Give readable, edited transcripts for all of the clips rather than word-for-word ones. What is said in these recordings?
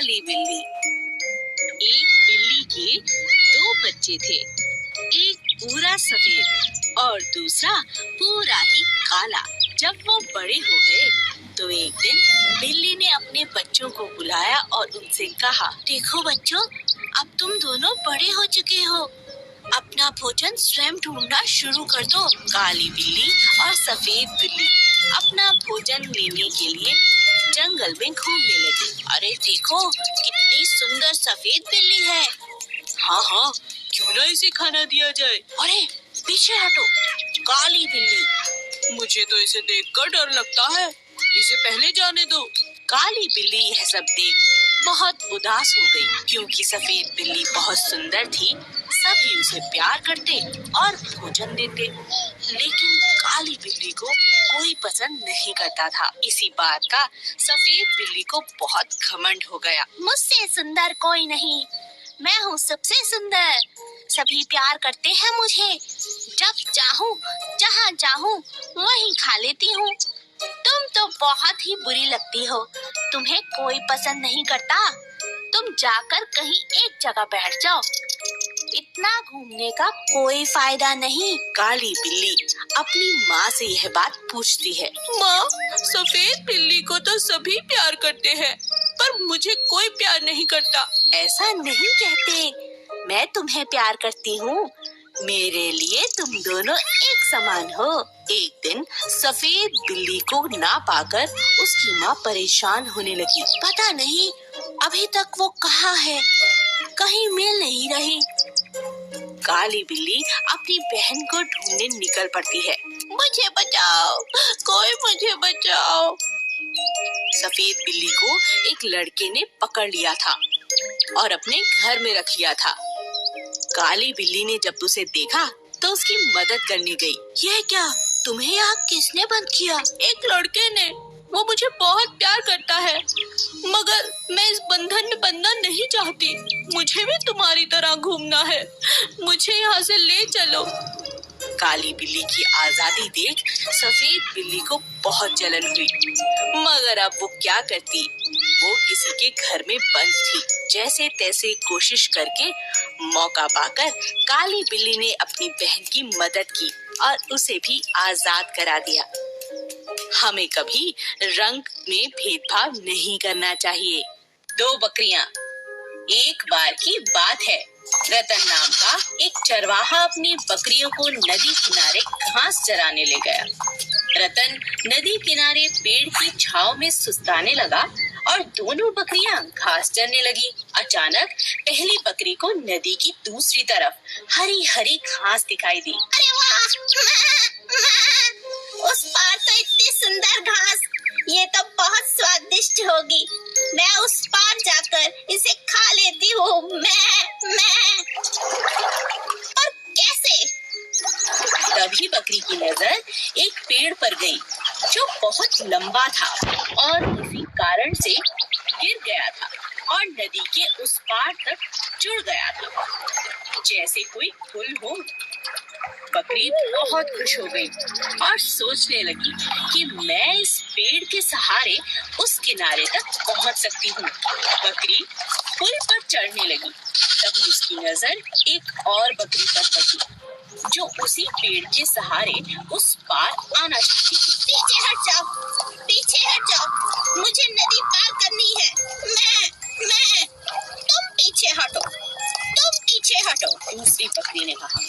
काली बिल्ली। एक बिल्ली के दो बच्चे थे, एक पूरा सफेद और दूसरा पूरा ही काला। जब वो बड़े हो गए तो एक दिन बिल्ली ने अपने बच्चों को बुलाया और उनसे कहा, देखो बच्चों, अब तुम दोनों बड़े हो चुके हो, अपना भोजन स्वयं ढूंढना शुरू कर दो। काली बिल्ली और सफेद बिल्ली अपना भोजन लेने के लिए जंगल में घूमने लगी। अरे देखो, कितनी सुंदर सफेद बिल्ली है। हाँ हाँ, क्यों ना इसे खाना दिया जाए। अरे पीछे हटो, काली बिल्ली, मुझे तो इसे देखकर डर लगता है, इसे पहले जाने दो। काली बिल्ली यह सब देख बहुत उदास हो गई, क्योंकि सफेद बिल्ली बहुत सुंदर थी, सभी उसे प्यार करते और भोजन देते, लेकिन काली बिल्ली को कोई पसंद नहीं करता था। इसी बात का सफेद बिल्ली को बहुत घमंड हो गया। मुझसे सुंदर कोई नहीं, मैं हूँ सबसे सुंदर, सभी प्यार करते हैं मुझे, जब चाहूँ जहाँ चाहूँ वहीं खा लेती हूँ। तुम तो बहुत ही बुरी लगती हो, तुम्हें कोई पसंद नहीं करता, तुम जाकर कहीं एक जगह बैठ जाओ, इतना घूमने का कोई फायदा नहीं। काली बिल्ली अपनी माँ से यह बात पूछती है। माँ, सफेद बिल्ली को तो सभी प्यार करते हैं, पर मुझे कोई प्यार नहीं करता। ऐसा नहीं कहते, मैं तुम्हें प्यार करती हूँ, मेरे लिए तुम दोनों एक समान हो। एक दिन सफेद बिल्ली को ना पाकर उसकी माँ परेशान होने लगी। पता नहीं अभी तक वो कहाँ है, कहीं मिल नहीं रही। काली बिल्ली अपनी बहन को ढूंढने निकल पड़ती है। मुझे बचाओ, कोई मुझे बचाओ। सफेद बिल्ली को एक लड़के ने पकड़ लिया था और अपने घर में रख लिया था। काली बिल्ली ने जब उसे देखा तो उसकी मदद करने गई। यह क्या, तुम्हें यहाँ किसने बंद किया? एक लड़के ने, वो मुझे बहुत प्यार करता है, मगर मैं इस बंधन में बंधना नहीं चाहती, मुझे भी तुम्हारी तरह घूमना है, मुझे यहाँ से ले चलो। काली बिल्ली की आजादी देख सफेद बिल्ली को बहुत जलन हुई, मगर अब वो क्या करती, वो किसी के घर में बंद थी। जैसे तैसे कोशिश करके मौका पाकर काली बिल्ली ने अपनी बहन की मदद की और उसे भी आजाद करा दिया। हमें कभी रंग में भेदभाव नहीं करना चाहिए। दो बकरियां। एक बार की बात है, रतन नाम का एक चरवाहा अपनी बकरियों को नदी किनारे घास चराने ले गया। रतन नदी किनारे पेड़ की छांव में सुस्ताने लगा और दोनों बकरियां घास चरने लगी। अचानक पहली बकरी को नदी की दूसरी तरफ हरी हरी घास दिखाई दी। अरे वाह, उस पार तो इतनी सुंदर घास, ये तो बहुत स्वादिष्ट होगी, मैं उस पार जाकर इसे खा लेती हूँ। मैं पर कैसे? तभी बकरी की नजर एक पेड़ पर गई जो बहुत लंबा था और किसी कारण से गिर गया था और नदी के उस पार तक जुड़ गया था, जैसे कोई पुल हो। बकरी बहुत खुश हो गई और सोचने लगी कि मैं इस पेड़ के सहारे उस किनारे तक पहुंच सकती हूँ। बकरी पुल पर चढ़ने लगी, तभी उसकी नजर एक और बकरी पर पड़ी जो उसी पेड़ के सहारे उस पार आना चाहती थी। पीछे हट जाओ, पीछे हट जाओ, मुझे नदी पार करनी है। मैं तुम पीछे हटो, तुम पीछे हटो। दूसरी बकरी ने कहा,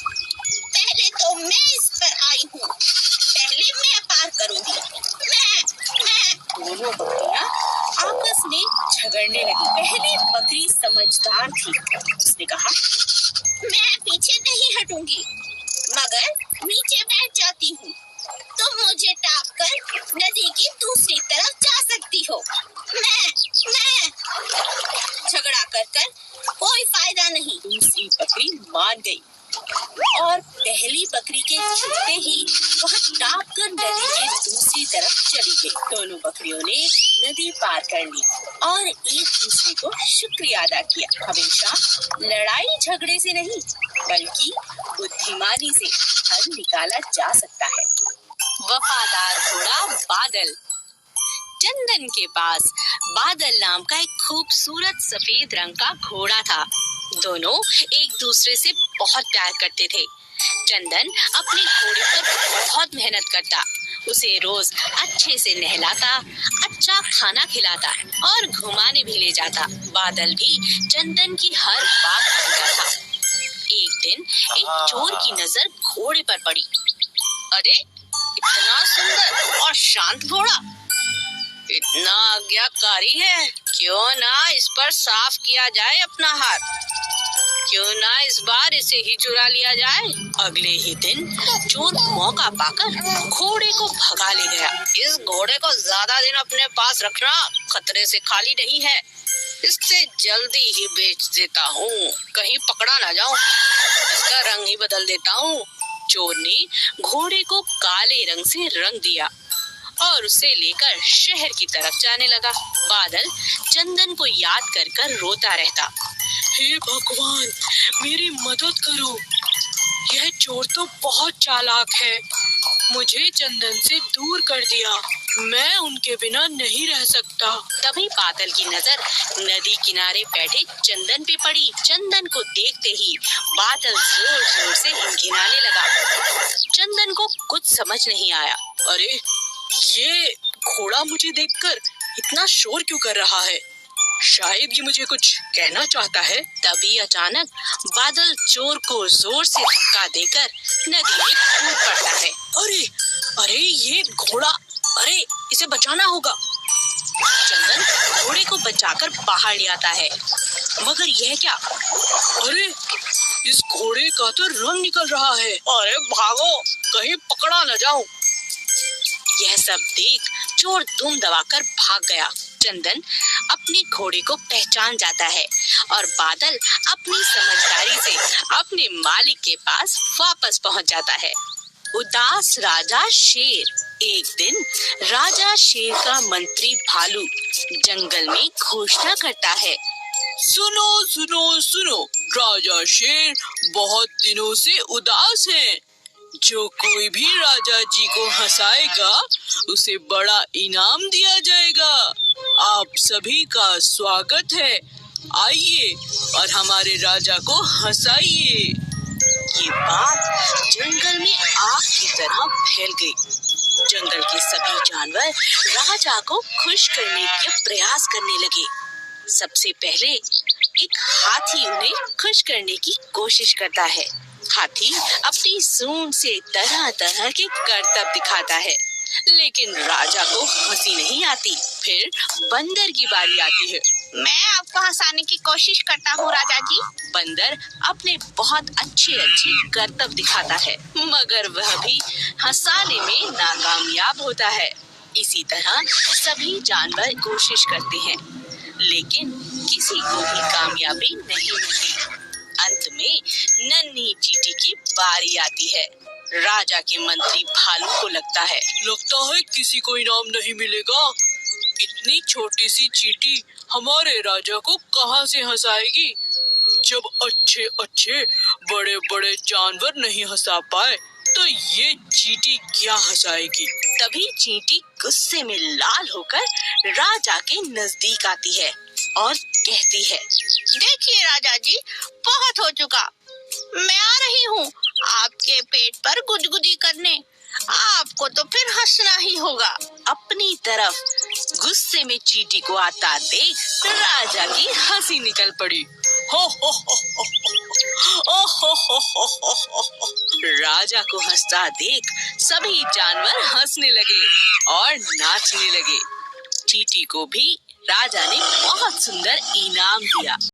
पहले तो मैं इस पर आई हूँ, पहले मैं पार करूंगी। मैं दोनों बकरियां आपस में झगड़ने लगी। पहली बकरी समझदार थी, उसने कहा, मैं पीछे नहीं हटूंगी, मगर नीचे बैठ जाती हूँ, तुम मुझे टाप कर नदी की दूसरी तरफ जा सकती हो। मैं झगड़ा कर कोई फायदा नहीं। दूसरी बकरी मान गई और पहली बकरी के छूटते ही वह टाप कर नदी के दूसरी तरफ चली गई। दोनों बकरियों ने नदी पार कर ली और एक दूसरे को शुक्रिया अदा किया। हमेशा लड़ाई झगड़े से नहीं, बल्कि बुद्धिमानी से हल निकाला जा सकता है। वफादार घोड़ा बादल। चंदन के पास बादल नाम का एक खूबसूरत सफेद रंग का घोड़ा था। दोनों एक दूसरे से बहुत प्यार करते थे। चंदन अपने घोड़े पर बहुत मेहनत करता, उसे रोज अच्छे से नहलाता, अच्छा खाना खिलाता और घुमाने भी ले जाता। बादल भी चंदन की हर बात मानता था। एक दिन एक चोर की नजर घोड़े पर पड़ी। अरे, इतना सुंदर और शांत घोड़ा, इतना आज्ञाकारी है, क्यों ना इस पर साफ किया जाए अपना हाथ, क्यों ना इस बार इसे ही चुरा लिया जाए। अगले ही दिन चोर मौका पाकर घोड़े को भगा ले गया। इस घोड़े को ज्यादा दिन अपने पास रखना खतरे से खाली नहीं है, इससे जल्दी ही बेच देता हूँ, कहीं पकड़ा ना जाऊँ, इसका रंग ही बदल देता हूँ। चोर ने घोड़े को काले रंग से रंग दिया और उसे लेकर शहर की तरफ जाने लगा। बादल चंदन को याद कर कर रोता रहता। हे भगवान, मेरी मदद करो, यह चोर तो बहुत चालाक है, मुझे चंदन से दूर कर दिया, मैं उनके बिना नहीं रह सकता। तभी बादल की नजर नदी किनारे बैठे चंदन पे पड़ी। चंदन को देखते ही बादल जोर जोर से गिनगिनाने लगा। चंदन को कुछ समझ नहीं आया। अरे, ये घोड़ा मुझे देखकर इतना शोर क्यों कर रहा है? शायद ये मुझे कुछ कहना चाहता है। तभी अचानक बादल चोर को जोर से धक्का देकर नदी में कूद पड़ता है। अरे अरे, ये घोड़ा, अरे इसे बचाना होगा। चंदन घोड़े को बचाकर बाहर ले आता है, मगर यह क्या? अरे, इस घोड़े का तो रंग निकल रहा है। अरे भागो, कहीं पकड़ा न जाऊं। यह सब देख चोर दुम दबाकर भाग गया। चंदन अपने घोड़े को पहचान जाता है और बादल अपनी समझदारी से अपने मालिक के पास वापस पहुंच जाता है। उदास राजा शेर। एक दिन राजा शेर का मंत्री भालू जंगल में घोषणा करता है। सुनो सुनो सुनो, राजा शेर बहुत दिनों से उदास है। जो कोई भी राजा जी को हंसाएगा उसे बड़ा इनाम दिया जाएगा। आप सभी का स्वागत है, आइए और हमारे राजा को हंसाइए। ये बात जंगल में आग की तरह फैल गई। जंगल के सभी जानवर राजा को खुश करने के प्रयास करने लगे। सबसे पहले एक हाथी उन्हें खुश करने की कोशिश करता है। हाथी अपनी सूंड से तरह तरह के करतब दिखाता है, लेकिन राजा को हंसी नहीं आती। फिर बंदर की बारी आती है। मैं आपको हंसाने की कोशिश करता हूँ राजा जी। बंदर अपने बहुत अच्छे करतब दिखाता है, मगर वह भी हंसाने में नाकामयाब होता है। इसी तरह सभी जानवर कोशिश करते हैं, लेकिन किसी को भी कामयाबी नहीं मिलती। अंत में नन्ही चींटी की बारी आती है। राजा के मंत्री भालू को लगता है किसी को इनाम नहीं मिलेगा। इतनी छोटी सी चींटी हमारे राजा को कहां से हंसाएगी? जब अच्छे अच्छे बड़े बड़े जानवर नहीं हंसा पाए तो ये चींटी क्या हंसाएगी? तभी चींटी गुस्से में लाल होकर राजा के नजदीक आती है और कहती है, देखिए राजा जी, बहुत हो चुका, मैं आ रही हूँ आपके पेट पर गुदगुदी करने। आपको तो फिर हंसना ही होगा। अपनी तरफ गुस्से में चींटी को आता देख राजा की हंसी निकल पड़ी। हो हो हो हो हो हो हो हो हो। राजा को हंसता देख सभी जानवर हंसने लगे और नाचने लगे। चींटी को भी राजा ने बहुत सुंदर इनाम दिया।